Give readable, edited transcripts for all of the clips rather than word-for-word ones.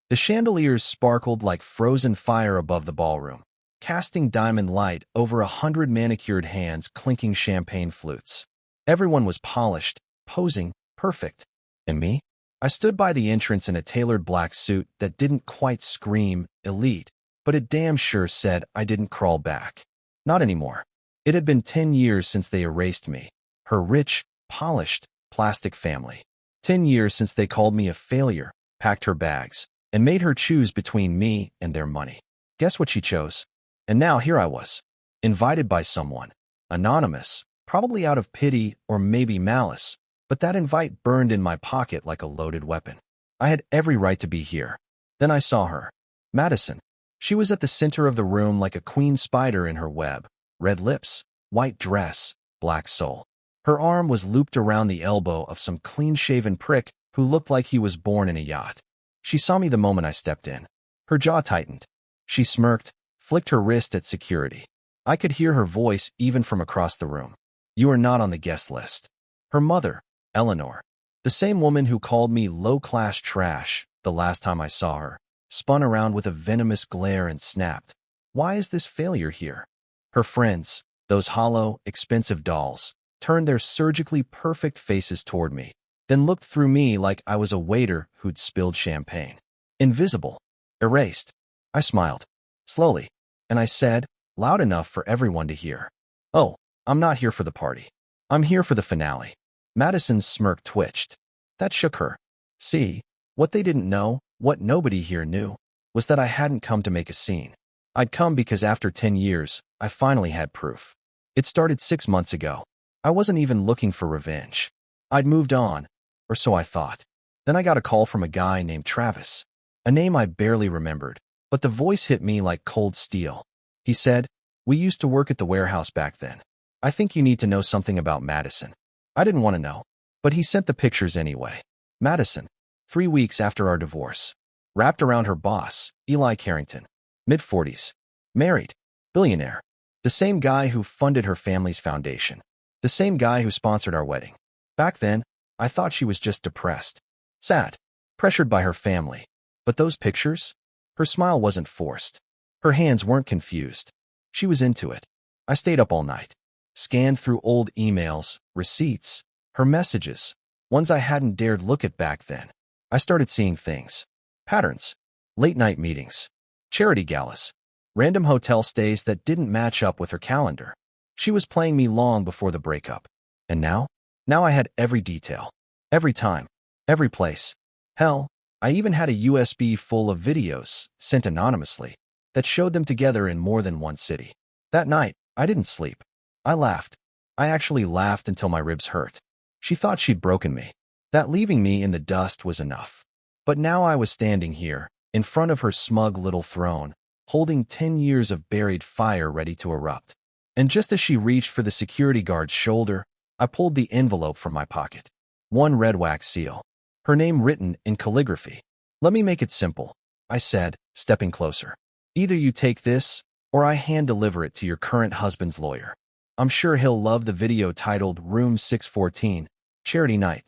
The chandeliers sparkled like frozen fire above the ballroom, casting diamond light over 100 manicured hands clinking champagne flutes. Everyone was polished, posing, perfect. And me? I stood by the entrance in a tailored black suit that didn't quite scream elite, but it damn sure said I didn't crawl back. Not anymore. It had been 10 years since they erased me, her rich, polished, plastic family. 10 years since they called me a failure, packed her bags, and made her choose between me and their money. Guess what she chose? And now here I was, invited by someone, anonymous, probably out of pity or maybe malice, but that invite burned in my pocket like a loaded weapon. I had every right to be here. Then I saw her. Madison. She was at the center of the room like a queen spider in her web. Red lips, white dress, black soul. Her arm was looped around the elbow of some clean-shaven prick who looked like he was born in a yacht. She saw me the moment I stepped in. Her jaw tightened. She smirked, flicked her wrist at security. I could hear her voice even from across the room. You are not on the guest list. Her mother, Eleanor, the same woman who called me low-class trash the last time I saw her, spun around with a venomous glare and snapped. Why is this failure here? Her friends, those hollow, expensive dolls, turned their surgically perfect faces toward me, then looked through me like I was a waiter who'd spilled champagne. Invisible. Erased. I smiled. Slowly. And I said, loud enough for everyone to hear. Oh, I'm not here for the party. I'm here for the finale. Madison's smirk twitched. That shook her. See, what they didn't know, what nobody here knew, was that I hadn't come to make a scene. I'd come because after 10 years, I finally had proof. It started 6 months ago. I wasn't even looking for revenge. I'd moved on, or so I thought. Then I got a call from a guy named Travis, a name I barely remembered, but the voice hit me like cold steel. He said, we used to work at the warehouse back then. I think you need to know something about Madison. I didn't want to know, but he sent the pictures anyway. Madison, 3 weeks after our divorce, wrapped around her boss, Eli Carrington, mid-40s, married, billionaire, the same guy who funded her family's foundation, the same guy who sponsored our wedding. Back then, I thought she was just depressed, sad, pressured by her family. But those pictures? Her smile wasn't forced. Her hands weren't confused. She was into it. I stayed up all night, scanned through old emails, receipts, her messages, ones I hadn't dared look at back then. I started seeing things. Patterns. Late-night meetings. Charity galas. Random hotel stays that didn't match up with her calendar. She was playing me long before the breakup. And now? Now I had every detail. Every time. Every place. Hell, I even had a USB full of videos, sent anonymously, that showed them together in more than one city. That night, I didn't sleep. I laughed. I actually laughed until my ribs hurt. She thought she'd broken me. That leaving me in the dust was enough. But now I was standing here, in front of her smug little throne, holding 10 years of buried fire ready to erupt. And just as she reached for the security guard's shoulder, I pulled the envelope from my pocket. One red wax seal. Her name written in calligraphy. Let me make it simple, I said, stepping closer. Either you take this, or I hand-deliver it to your current husband's lawyer. I'm sure he'll love the video titled Room 614, Charity Night.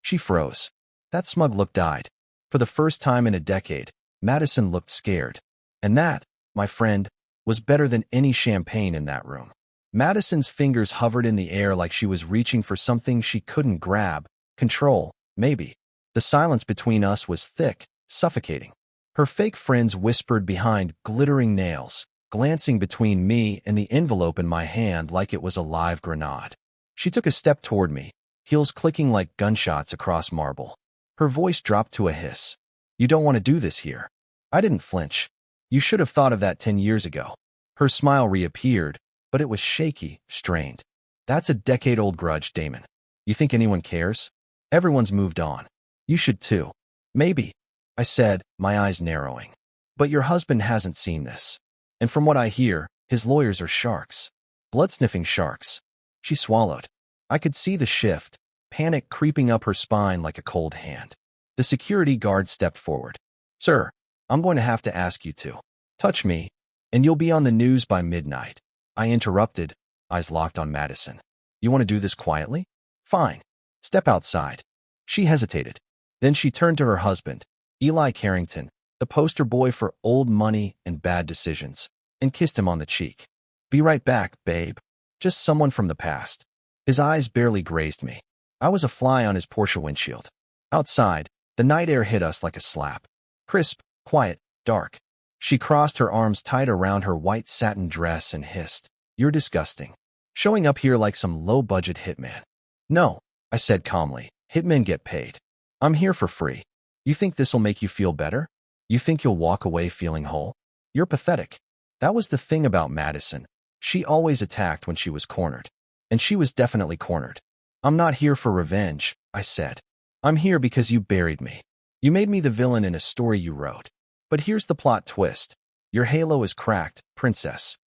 She froze. That smug look died. For the first time in a decade, Madison looked scared. And that, my friend, was better than any champagne in that room. Madison's fingers hovered in the air like she was reaching for something she couldn't grab, control, maybe. The silence between us was thick, suffocating. Her fake friends whispered behind glittering nails, glancing between me and the envelope in my hand like it was a live grenade. She took a step toward me, heels clicking like gunshots across marble. Her voice dropped to a hiss. You don't want to do this here. I didn't flinch. You should have thought of that 10 years ago. Her smile reappeared, but it was shaky, strained. That's a decade-old grudge, Damon. You think anyone cares? Everyone's moved on. You should too. Maybe, I said, my eyes narrowing. But your husband hasn't seen this. And from what I hear, his lawyers are sharks. Blood-sniffing sharks. She swallowed. I could see the shift, panic creeping up her spine like a cold hand. The security guard stepped forward. Sir, I'm going to have to ask you to touch me, and you'll be on the news by midnight. I interrupted, eyes locked on Madison. You want to do this quietly? Fine. Step outside. She hesitated. Then she turned to her husband, Eli Carrington, the poster boy for old money and bad decisions, and kissed him on the cheek. Be right back, babe. Just someone from the past. His eyes barely grazed me. I was a fly on his Porsche windshield. Outside, the night air hit us like a slap. Crisp, quiet, dark. She crossed her arms tight around her white satin dress and hissed, "You're disgusting. Showing up here like some low-budget hitman." "No," I said calmly. "Hitmen get paid. I'm here for free. You think this'll make you feel better? You think you'll walk away feeling whole? You're pathetic." That was the thing about Madison. She always attacked when she was cornered. And she was definitely cornered. "I'm not here for revenge," I said. "I'm here because you buried me. You made me the villain in a story you wrote. But here's the plot twist. Your halo is cracked, princess."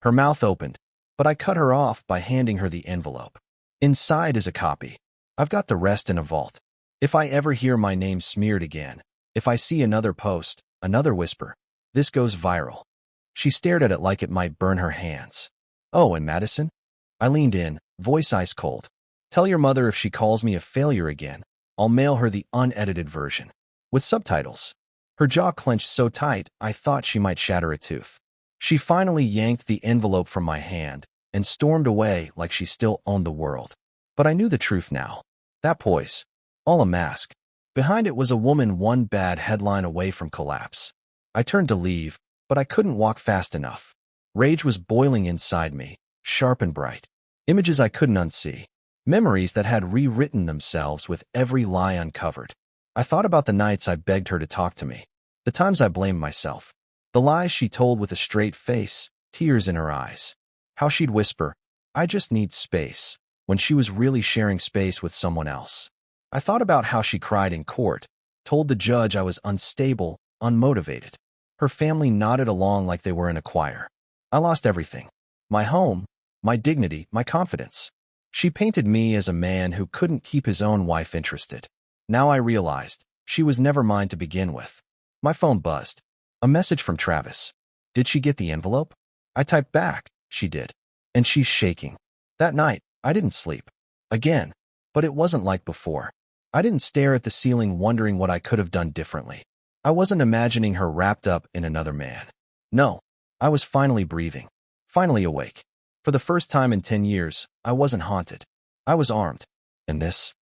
Her mouth opened, but I cut her off by handing her the envelope. Inside is a copy. I've got the rest in a vault. If I ever hear my name smeared again, if I see another post, another whisper, this goes viral. She stared at it like it might burn her hands. "Oh, and Madison?" I leaned in, voice ice cold. "Tell your mother if she calls me a failure again, I'll mail her the unedited version. With subtitles." Her jaw clenched so tight, I thought she might shatter a tooth. She finally yanked the envelope from my hand and stormed away like she still owned the world. But I knew the truth now. That poise, all a mask. Behind it was a woman one bad headline away from collapse. I turned to leave, but I couldn't walk fast enough. Rage was boiling inside me, sharp and bright. Images I couldn't unsee. Memories that had rewritten themselves with every lie uncovered. I thought about the nights I begged her to talk to me, the times I blamed myself, the lies she told with a straight face, tears in her eyes. How she'd whisper, "I just need space," when she was really sharing space with someone else. I thought about how she cried in court, told the judge I was unstable, unmotivated. Her family nodded along like they were in a choir. I lost everything. My home, my dignity, my confidence. She painted me as a man who couldn't keep his own wife interested. Now I realized, she was never mine to begin with. My phone buzzed. A message from Travis. "Did she get the envelope?" I typed back, "She did." And she's shaking. That night, I didn't sleep. Again. But it wasn't like before. I didn't stare at the ceiling wondering what I could have done differently. I wasn't imagining her wrapped up in another man. No, I was finally breathing. Finally awake. For the first time in 10 years, I wasn't haunted. I was armed. And this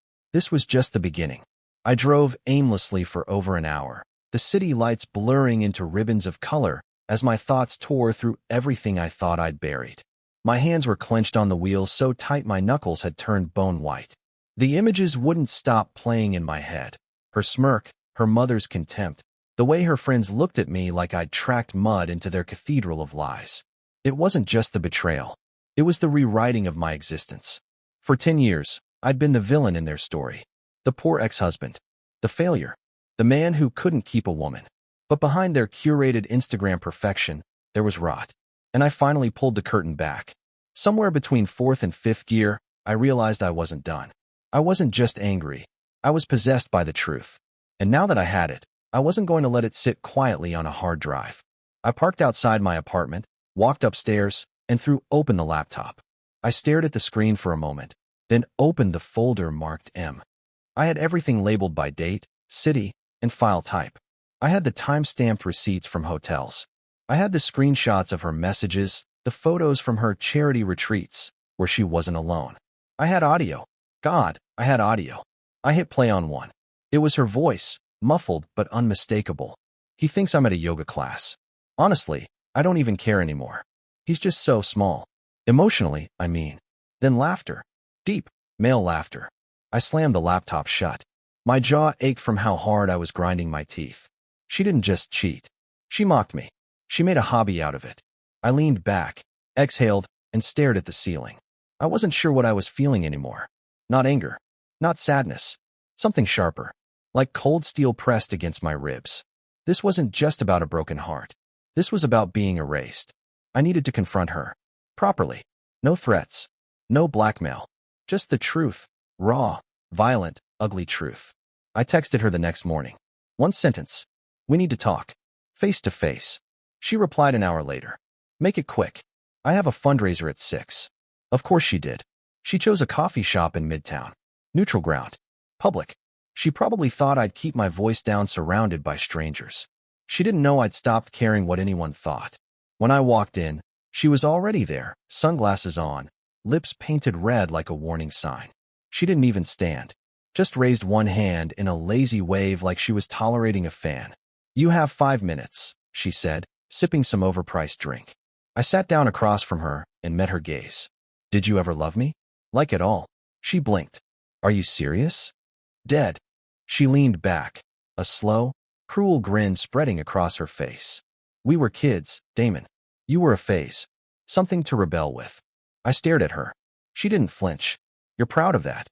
was just the beginning. I drove aimlessly for over an hour, the city lights blurring into ribbons of color as my thoughts tore through everything I thought I'd buried. My hands were clenched on the wheel so tight my knuckles had turned bone white. The images wouldn't stop playing in my head. Her smirk, her mother's contempt, the way her friends looked at me like I'd tracked mud into their cathedral of lies. It wasn't just the betrayal. It was the rewriting of my existence. For 10 years, I'd been the villain in their story. The poor ex-husband. The failure. The man who couldn't keep a woman. But behind their curated Instagram perfection, there was rot. And I finally pulled the curtain back. Somewhere between 4th and 5th gear, I realized I wasn't done. I wasn't just angry. I was possessed by the truth. And now that I had it, I wasn't going to let it sit quietly on a hard drive. I parked outside my apartment, walked upstairs, and threw open the laptop. I stared at the screen for a moment, then opened the folder marked M. I had everything labeled by date, city, and file type. I had the time-stamped receipts from hotels. I had the screenshots of her messages, the photos from her charity retreats, where she wasn't alone. I had audio. God, I had audio. I hit play on one. It was her voice, muffled but unmistakable. "He thinks I'm at a yoga class. Honestly, I don't even care anymore. He's just so small. Emotionally, I mean." Then laughter. Deep, male laughter. I slammed the laptop shut. My jaw ached from how hard I was grinding my teeth. She didn't just cheat. She mocked me. She made a hobby out of it. I leaned back, exhaled, and stared at the ceiling. I wasn't sure what I was feeling anymore. Not anger. Not sadness. Something sharper. Like cold steel pressed against my ribs. This wasn't just about a broken heart. This was about being erased. I needed to confront her. Properly. No threats. No blackmail. Just the truth. Raw, violent, ugly truth. I texted her the next morning. One sentence. "We need to talk. Face to face." She replied an hour later. "Make it quick. I have a fundraiser at 6. Of course she did. She chose a coffee shop in Midtown. Neutral ground. Public. She probably thought I'd keep my voice down surrounded by strangers. She didn't know I'd stopped caring what anyone thought. When I walked in, she was already there, sunglasses on, lips painted red like a warning sign. She didn't even stand, just raised one hand in a lazy wave like she was tolerating a fan. "You have 5 minutes," she said, sipping some overpriced drink. I sat down across from her and met her gaze. "Did you ever love me? Like at all?" She blinked. "Are you serious?" "Dead." She leaned back, a slow, cruel grin spreading across her face. "We were kids, Damon. You were a phase. Something to rebel with." I stared at her. She didn't flinch. "You're proud of that?"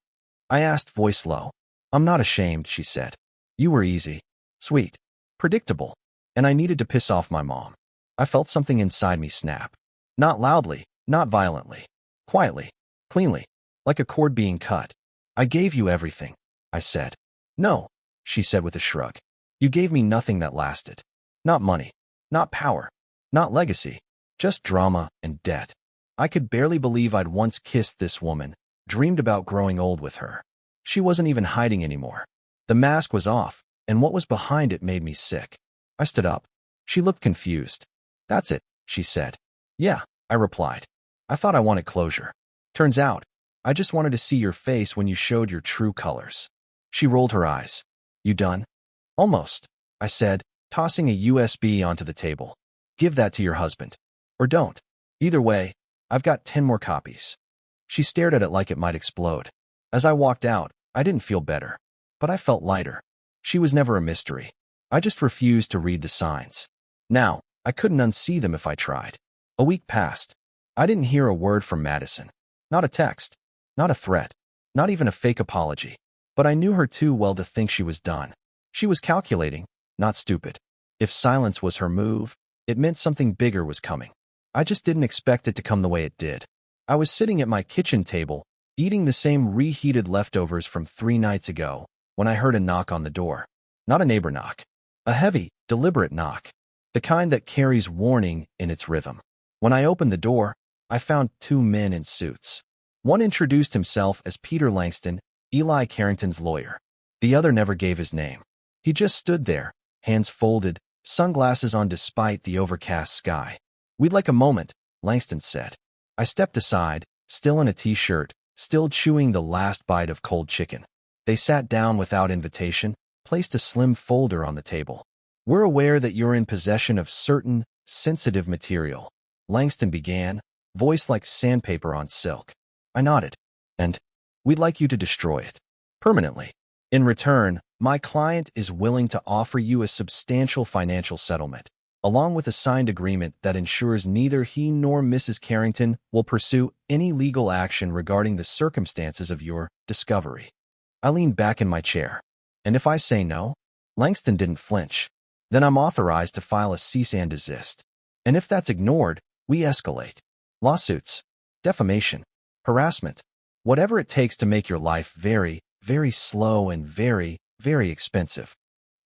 I asked, voice low. "I'm not ashamed," she said. "You were easy, sweet, predictable, and I needed to piss off my mom." I felt something inside me snap. Not loudly, not violently. Quietly, cleanly, like a cord being cut. "I gave you everything," I said. "No," she said with a shrug. "You gave me nothing that lasted. Not money, not power, not legacy, just drama and debt." I could barely believe I'd once kissed this woman, dreamed about growing old with her. She wasn't even hiding anymore. The mask was off, and what was behind it made me sick. I stood up. She looked confused. "That's it," she said. "Yeah," I replied. "I thought I wanted closure. Turns out, I just wanted to see your face when you showed your true colors." She rolled her eyes. "You done?" "Almost," I said, tossing a USB onto the table. "Give that to your husband. Or don't. Either way, I've got 10 more copies." She stared at it like it might explode. As I walked out, I didn't feel better, but I felt lighter. She was never a mystery. I just refused to read the signs. Now, I couldn't unsee them if I tried. A week passed. I didn't hear a word from Madison. Not a text. Not a threat. Not even a fake apology. But I knew her too well to think she was done. She was calculating, not stupid. If silence was her move, it meant something bigger was coming. I just didn't expect it to come the way it did. I was sitting at my kitchen table, eating the same reheated leftovers from 3 nights ago, when I heard a knock on the door. Not a neighbor knock. A heavy, deliberate knock. The kind that carries warning in its rhythm. When I opened the door, I found 2 men in suits. One introduced himself as Peter Langston, Eli Carrington's lawyer. The other never gave his name. He just stood there, hands folded, sunglasses on despite the overcast sky. "We'd like a moment," Langston said. I stepped aside, still in a t-shirt, still chewing the last bite of cold chicken. They sat down without invitation, placed a slim folder on the table. "We're aware that you're in possession of certain sensitive material," Langston began, voice like sandpaper on silk. I nodded. "And we'd like you to destroy it. Permanently. In return, my client is willing to offer you a substantial financial settlement, along with a signed agreement that ensures neither he nor Mrs. Carrington will pursue any legal action regarding the circumstances of your discovery." I leaned back in my chair. "And if I say no?" Langston didn't flinch. "Then I'm authorized to file a cease and desist. And if that's ignored, we escalate. Lawsuits, defamation, harassment, whatever it takes to make your life very, very slow and very, very expensive."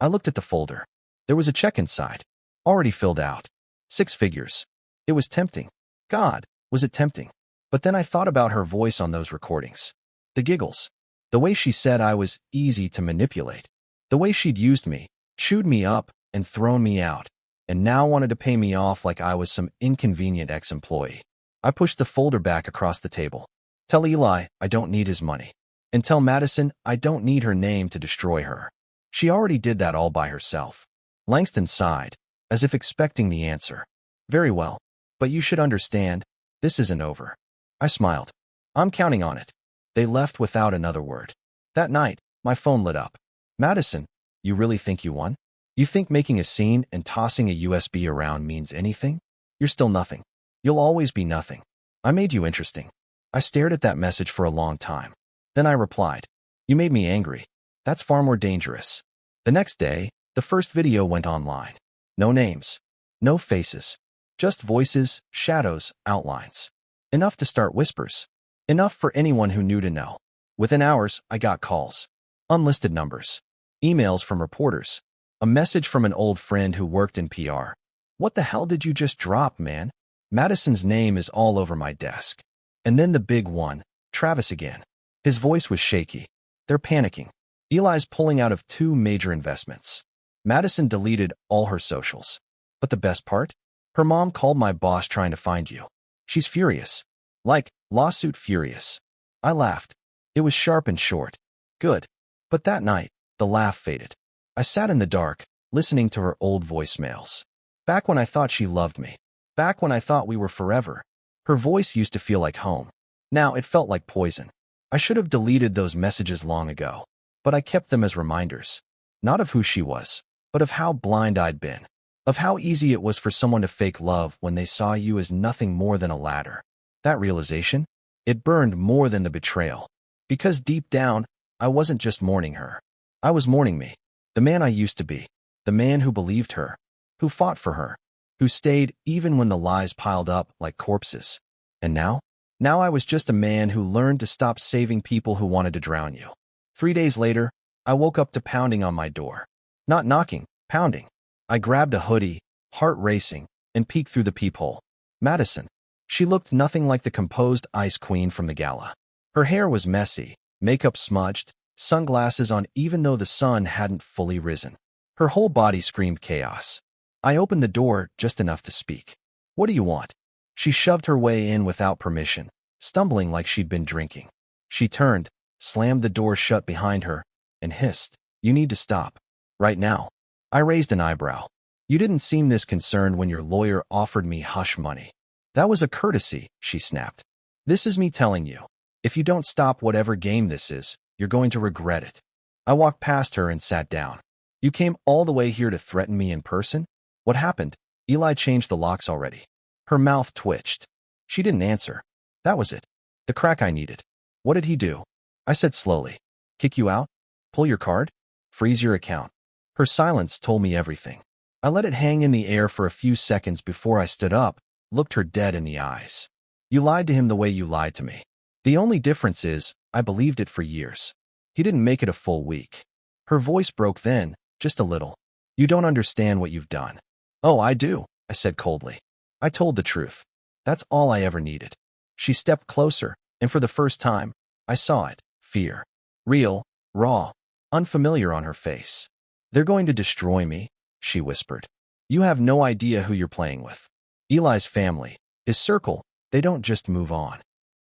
I looked at the folder. There was a check inside, already filled out. 6 figures. It was tempting. God, was it tempting. But then I thought about her voice on those recordings. The giggles. The way she said I was easy to manipulate. The way she'd used me, chewed me up, and thrown me out, and now wanted to pay me off like I was some inconvenient ex-employee. I pushed the folder back across the table. "Tell Eli I don't need his money. And tell Madison I don't need her name to destroy her. She already did that all by herself." Langston sighed, as if expecting the answer. "Very well, but you should understand, this isn't over." I smiled. "I'm counting on it." They left without another word. That night, my phone lit up. "Madison, you really think you won? You think making a scene and tossing a USB around means anything? You're still nothing. You'll always be nothing. I made you interesting." I stared at that message for a long time. Then I replied, "You made me angry. That's far more dangerous." The next day, the first video went online. No names. No faces. Just voices, shadows, outlines. Enough to start whispers. Enough for anyone who knew to know. Within hours, I got calls. Unlisted numbers. Emails from reporters. A message from an old friend who worked in PR. "What the hell did you just drop, man?" Madison's name is all over my desk. And then the big one, Travis again. His voice was shaky. "They're panicking. Eli's pulling out of 2 major investments. Madison deleted all her socials. But the best part? Her mom called my boss trying to find you. She's furious. Like, lawsuit furious. I laughed. It was sharp and short. Good. But that night, the laugh faded. I sat in the dark, listening to her old voicemails. Back when I thought she loved me. Back when I thought we were forever. Her voice used to feel like home. Now it felt like poison. I should have deleted those messages long ago. But I kept them as reminders. Not of who she was, but of how blind I'd been. Of how easy it was for someone to fake love when they saw you as nothing more than a ladder. That realization? It burned more than the betrayal. Because deep down, I wasn't just mourning her. I was mourning me. The man I used to be. The man who believed her. Who fought for her. Who stayed even when the lies piled up like corpses. And now? Now I was just a man who learned to stop saving people who wanted to drown you. 3 days later, I woke up to pounding on my door. Not knocking, pounding. I grabbed a hoodie, heart racing, and peeked through the peephole. Madison. She looked nothing like the composed ice queen from the gala. Her hair was messy, makeup smudged, sunglasses on even though the sun hadn't fully risen. Her whole body screamed chaos. I opened the door just enough to speak. What do you want? She shoved her way in without permission, stumbling like she'd been drinking. She turned, slammed the door shut behind her, and hissed, "You need to stop. Right now." I raised an eyebrow. "You didn't seem this concerned when your lawyer offered me hush money." "That was a courtesy," she snapped. "This is me telling you. If you don't stop whatever game this is, you're going to regret it." I walked past her and sat down. "You came all the way here to threaten me in person? What happened? Eli changed the locks already." Her mouth twitched. She didn't answer. That was it. The crack I needed. "What did he do?" I said slowly. "Kick you out? Pull your card? Freeze your account?" Her silence told me everything. I let it hang in the air for a few seconds before I stood up, looked her dead in the eyes. "You lied to him the way you lied to me. The only difference is, I believed it for years. He didn't make it a full week." Her voice broke then, just a little. "You don't understand what you've done." "Oh, I do," I said coldly. "I told the truth. That's all I ever needed." She stepped closer, and for the first time, I saw it. Fear. Real, raw, unfamiliar on her face. "They're going to destroy me," she whispered. "You have no idea who you're playing with. Eli's family, his circle, they don't just move on.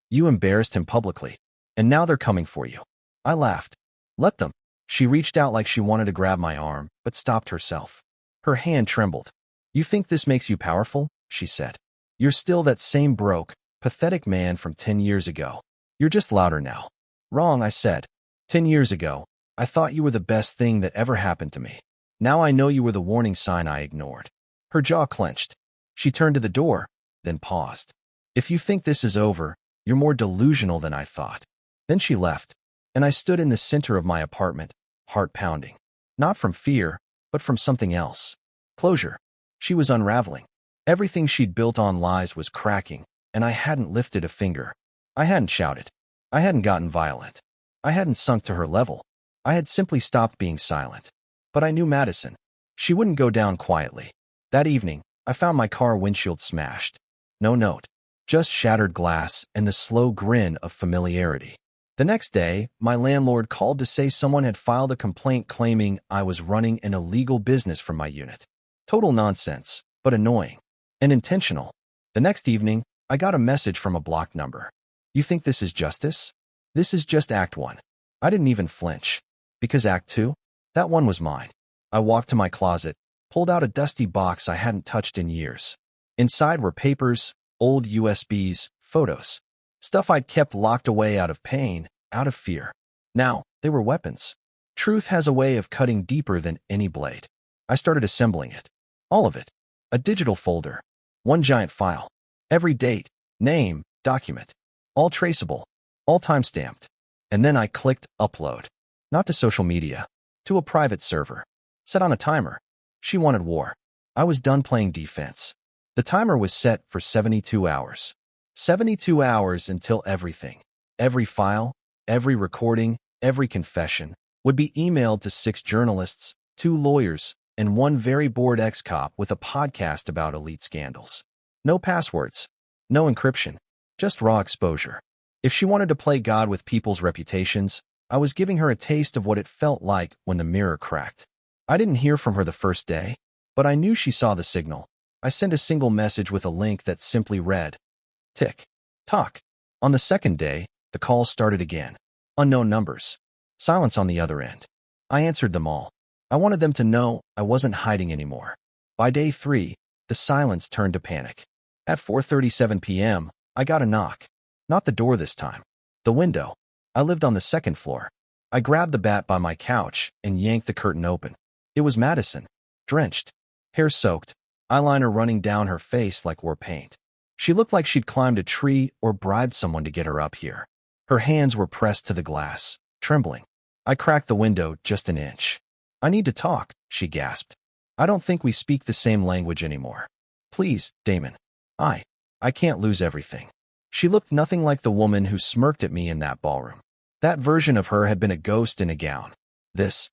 You embarrassed him publicly, and now they're coming for you." I laughed. "Let them." She reached out like she wanted to grab my arm, but stopped herself. Her hand trembled. "You think this makes you powerful?" she said. "You're still that same broke, pathetic man from 10 years ago. You're just louder now." "Wrong," I said. 10 years ago, I thought you were the best thing that ever happened to me. Now I know you were the warning sign I ignored." Her jaw clenched. She turned to the door, then paused. "If you think this is over, you're more delusional than I thought." Then she left, and I stood in the center of my apartment, heart pounding. Not from fear, but from something else. Closure. She was unraveling. Everything she'd built on lies was cracking, and I hadn't lifted a finger. I hadn't shouted. I hadn't gotten violent. I hadn't sunk to her level. I had simply stopped being silent. But I knew Madison. She wouldn't go down quietly. That evening, I found my car windshield smashed. No note. Just shattered glass and the slow grin of familiarity. The next day, my landlord called to say someone had filed a complaint claiming I was running an illegal business from my unit. Total nonsense, but annoying. And intentional. The next evening, I got a message from a blocked number. "You think this is justice? This is just Act 1. I didn't even flinch. Because Act 2? That one was mine. I walked to my closet, pulled out a dusty box I hadn't touched in years. Inside were papers, old USBs, photos. Stuff I'd kept locked away out of pain, out of fear. Now, they were weapons. Truth has a way of cutting deeper than any blade. I started assembling it. All of it. A digital folder. One giant file. Every date, name, document. All traceable. All time-stamped. And then I clicked upload. Not to social media. To a private server. Set on a timer. She wanted war. I was done playing defense. The timer was set for 72 hours. 72 hours until everything. Every file, every recording, every confession would be emailed to 6 journalists, 2 lawyers, and 1 very bored ex-cop with a podcast about elite scandals. No passwords. No encryption. Just raw exposure. If she wanted to play God with people's reputations, I was giving her a taste of what it felt like when the mirror cracked. I didn't hear from her the first day, but I knew she saw the signal. I sent a single message with a link that simply read, tick, tock. On the second day, the calls started again. Unknown numbers. Silence on the other end. I answered them all. I wanted them to know I wasn't hiding anymore. By day 3, the silence turned to panic. At 4:37 p.m., I got a knock. Not the door this time. The window. I lived on the second floor. I grabbed the bat by my couch and yanked the curtain open. It was Madison, drenched, hair soaked, eyeliner running down her face like war paint. She looked like she'd climbed a tree or bribed someone to get her up here. Her hands were pressed to the glass, trembling. I cracked the window just an inch. "I need to talk," she gasped. "I don't think we speak the same language anymore. Please, Damon. I can't lose everything." She looked nothing like the woman who smirked at me in that ballroom. That version of her had been a ghost in a gown. This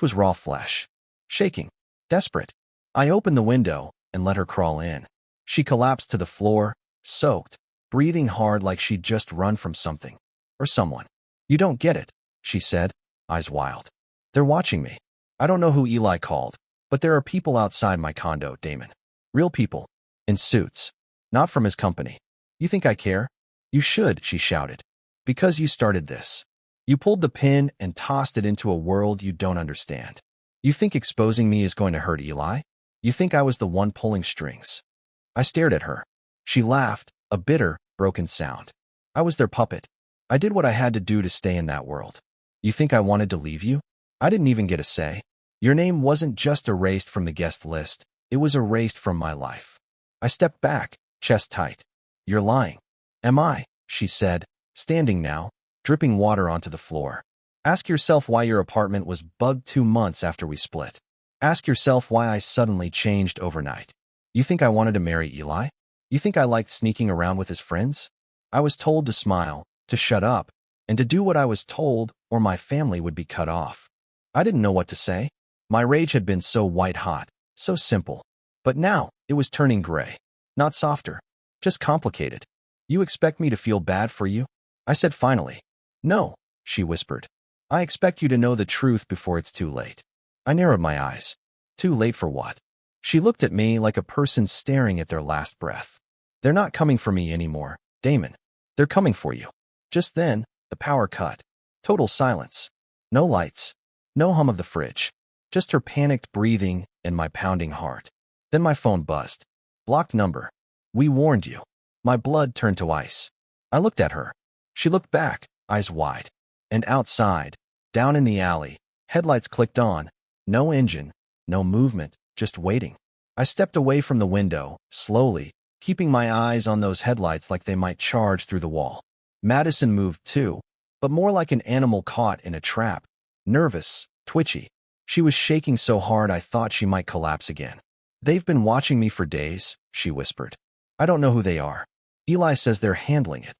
was raw flesh. Shaking, desperate. I opened the window and let her crawl in. She collapsed to the floor, soaked, breathing hard like she'd just run from something. Or someone. "You don't get it," she said, eyes wild. "They're watching me. I don't know who Eli called, but there are people outside my condo, Damon. Real people. In suits. Not from his company. You think I care? You should," she shouted. "Because you started this. You pulled the pin and tossed it into a world you don't understand. You think exposing me is going to hurt Eli? You think I was the one pulling strings?" I stared at her. She laughed, a bitter, broken sound. "I was their puppet. I did what I had to do to stay in that world. You think I wanted to leave you? I didn't even get a say. Your name wasn't just erased from the guest list, it was erased from my life." I stepped back, chest tight. "You're lying." "Am I?" she said, standing now, dripping water onto the floor. "Ask yourself why your apartment was bugged 2 months after we split. Ask yourself why I suddenly changed overnight. You think I wanted to marry Eli? You think I liked sneaking around with his friends? I was told to smile, to shut up, and to do what I was told or my family would be cut off. I didn't know what to say. My rage had been so white-hot, so simple. But now, it was turning gray. Not softer, just complicated. "You expect me to feel bad for you?" I said finally. "No," she whispered. "I expect you to know the truth before it's too late." I narrowed my eyes. Too late for what? She looked at me like a person staring at their last breath. "They're not coming for me anymore, Damon. They're coming for you." Just then, the power cut. Total silence. No lights. No hum of the fridge. Just her panicked breathing and my pounding heart. Then my phone buzzed. "Blocked number. We warned you." My blood turned to ice. I looked at her. She looked back, eyes wide. And outside, down in the alley, headlights clicked on. No engine, no movement, just waiting. I stepped away from the window, slowly, keeping my eyes on those headlights like they might charge through the wall. Madison moved too, but more like an animal caught in a trap. Nervous, twitchy. She was shaking so hard I thought she might collapse again. "They've been watching me for days," she whispered. "I don't know who they are. Eli says they're handling it.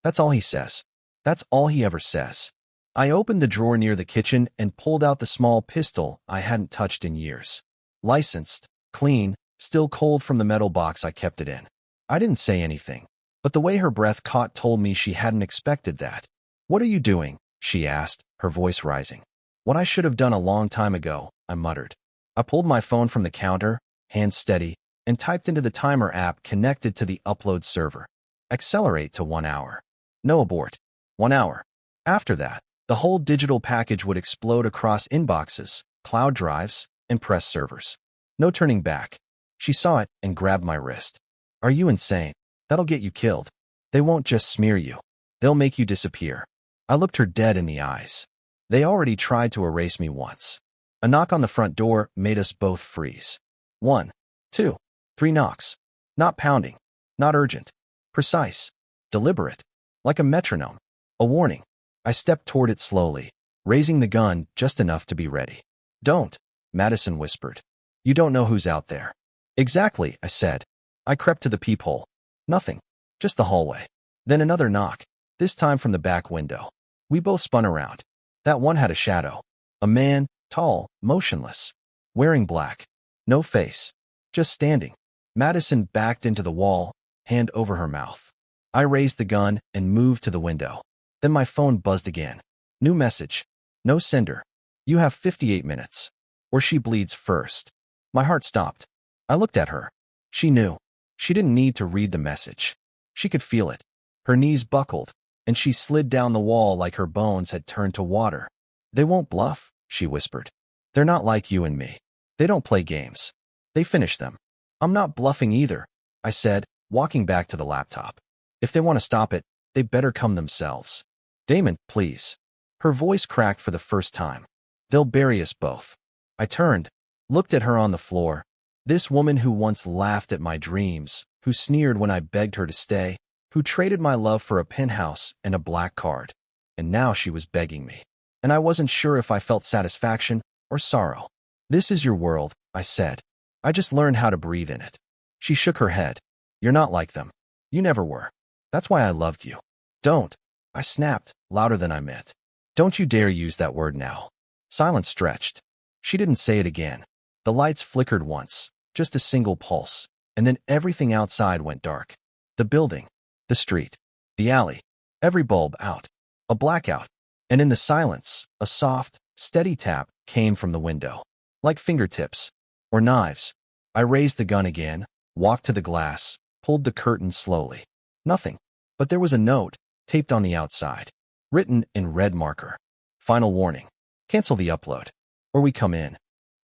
That's all he says. That's all he ever says." I opened the drawer near the kitchen and pulled out the small pistol I hadn't touched in years. Licensed, clean, still cold from the metal box I kept it in. I didn't say anything, but the way her breath caught told me she hadn't expected that. "What are you doing?" she asked, her voice rising. "What I should have done a long time ago," I muttered. I pulled my phone from the counter, hands steady, and typed into the timer app connected to the upload server. Accelerate to 1 hour. No abort. 1 hour. After that, the whole digital package would explode across inboxes, cloud drives, and press servers. No turning back. She saw it and grabbed my wrist. "Are you insane? That'll get you killed. They won't just smear you. They'll make you disappear." I looked her dead in the eyes. They already tried to erase me once. A knock on the front door made us both freeze. 1, 2, 3 knocks. Not pounding. Not urgent. Precise. Deliberate. Like a metronome. A warning. I stepped toward it slowly, raising the gun just enough to be ready. "Don't," Madison whispered. "You don't know who's out there." "Exactly," I said. I crept to the peephole. Nothing. Just the hallway. Then another knock, this time from the back window. We both spun around. That one had a shadow. A man, tall, motionless. Wearing black. No face. Just standing. Madison backed into the wall, hand over her mouth. I raised the gun and moved to the window. Then my phone buzzed again. New message. No sender. You have 58 minutes. or she bleeds first. My heart stopped. I looked at her. She knew. She didn't need to read the message. She could feel it. Her knees buckled, and she slid down the wall like her bones had turned to water. They won't bluff, she whispered. They're not like you and me. They don't play games. They finish them. I'm not bluffing either, I said, walking back to the laptop. If they want to stop it, they better come themselves. Damon, please. Her voice cracked for the first time. They'll bury us both. I turned, looked at her on the floor. This woman who once laughed at my dreams, who sneered when I begged her to stay, who traded my love for a penthouse and a black card. And now she was begging me. And I wasn't sure if I felt satisfaction or sorrow. This is your world, I said. I just learned how to breathe in it. She shook her head. You're not like them. You never were. That's why I loved you. Don't. I snapped, louder than I meant. Don't you dare use that word now. Silence stretched. She didn't say it again. The lights flickered once, just a single pulse, and then everything outside went dark. The building, the street, the alley, every bulb out. A blackout. And in the silence, a soft, steady tap came from the window. Like fingertips. Or knives. I raised the gun again, walked to the glass, pulled the curtain slowly. Nothing. But there was a note, taped on the outside. Written in red marker. Final warning. Cancel the upload. Or we come in.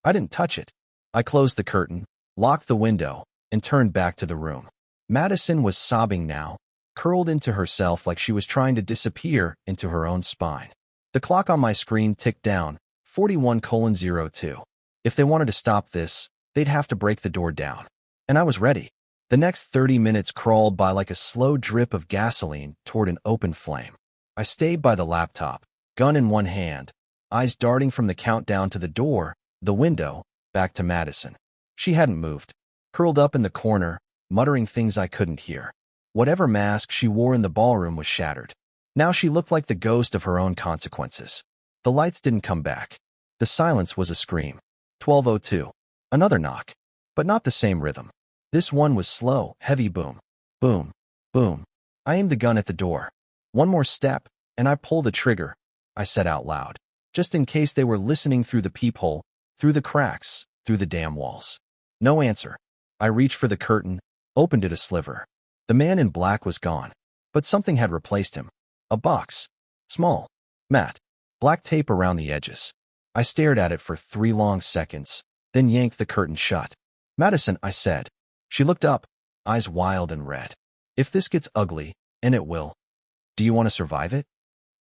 I didn't touch it. I closed the curtain, locked the window, and turned back to the room. Madison was sobbing now, curled into herself like she was trying to disappear into her own spine. The clock on my screen ticked down, 41:02. If they wanted to stop this, they'd have to break the door down. And I was ready. The next 30 minutes crawled by like a slow drip of gasoline toward an open flame. I stayed by the laptop, gun in one hand, eyes darting from the countdown to the door, the window, back to Madison. She hadn't moved, curled up in the corner, muttering things I couldn't hear. Whatever mask she wore in the ballroom was shattered. Now she looked like the ghost of her own consequences. The lights didn't come back. The silence was a scream. 12:02. Another knock. But not the same rhythm. This one was slow, heavy boom. Boom. Boom. I aimed the gun at the door. One more step, and I pulled the trigger, I said out loud, just in case they were listening through the peephole, through the cracks, through the damn walls. No answer. I reached for the curtain, opened it a sliver. The man in black was gone, but something had replaced him. A box. Small. Matte. Black tape around the edges. I stared at it for 3 long seconds, then yanked the curtain shut. Madison, I said. She looked up, eyes wild and red. If this gets ugly, and it will, do you want to survive it?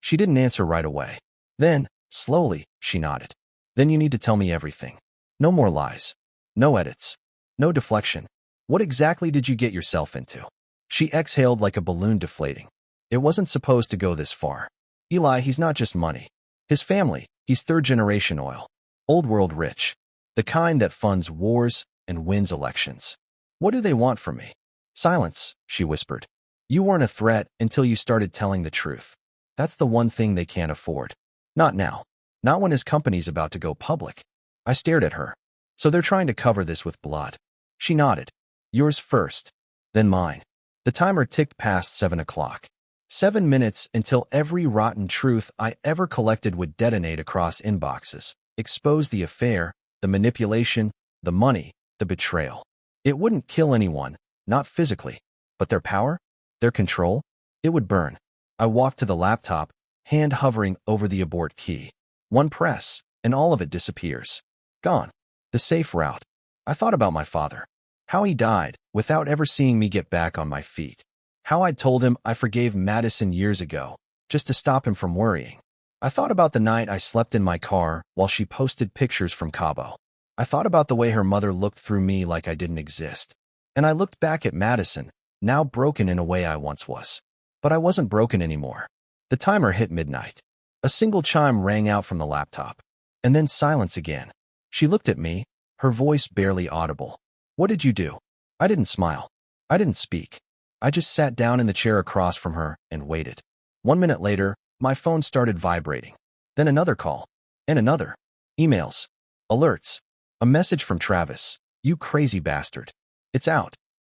She didn't answer right away. Then, slowly, she nodded. Then you need to tell me everything. No more lies. No edits. No deflection. What exactly did you get yourself into? She exhaled like a balloon deflating. It wasn't supposed to go this far. Eli, he's not just money. His family, he's third-generation oil. Old world rich. The kind that funds wars and wins elections. What do they want from me? Silence, she whispered. You weren't a threat until you started telling the truth. That's the one thing they can't afford. Not now. Not when his company's about to go public. I stared at her. So they're trying to cover this with blood. She nodded. Yours first, then mine. The timer ticked past 7 o'clock. 7 minutes until every rotten truth I ever collected would detonate across inboxes, expose the affair, the manipulation, the money, the betrayal. It wouldn't kill anyone, not physically, but their power, their control, it would burn. I walked to the laptop, hand hovering over the abort key. One press, and all of it disappears. Gone. The safe route. I thought about my father. How he died, without ever seeing me get back on my feet. How I'd told him I forgave Madison years ago, just to stop him from worrying. I thought about the night I slept in my car while she posted pictures from Cabo. I thought about the way her mother looked through me like I didn't exist. And I looked back at Madison, now broken in a way I once was. But I wasn't broken anymore. The timer hit midnight. A single chime rang out from the laptop. And then silence again. She looked at me, her voice barely audible. What did you do? I didn't smile. I didn't speak. I just sat down in the chair across from her and waited. 1 minute later, my phone started vibrating. Then another call. And another. Emails. Alerts. A message from Travis. You crazy bastard. It's out.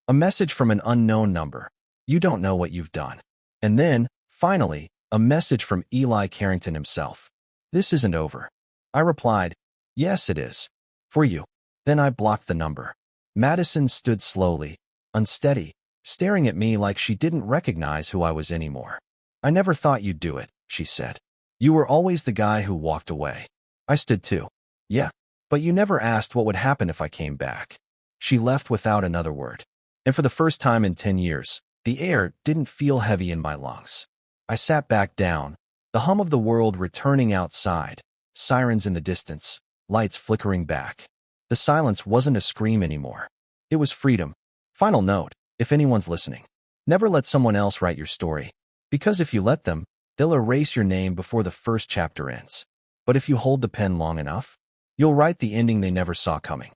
A message from an unknown number. You don't know what you've done. And then, finally, a message from Eli Carrington himself. This isn't over. I replied, yes, it is. For you. Then I blocked the number. Madison stood slowly, unsteady, staring at me like she didn't recognize who I was anymore. I never thought you'd do it, she said. You were always the guy who walked away. I stood too. Yeah, but you never asked what would happen if I came back. She left without another word. And for the first time in 10 years, the air didn't feel heavy in my lungs. I sat back down, the hum of the world returning outside, sirens in the distance, lights flickering back. The silence wasn't a scream anymore. It was freedom. Final note, if anyone's listening, never let someone else write your story. Because if you let them, they'll erase your name before the first chapter ends. But if you hold the pen long enough, you'll write the ending they never saw coming.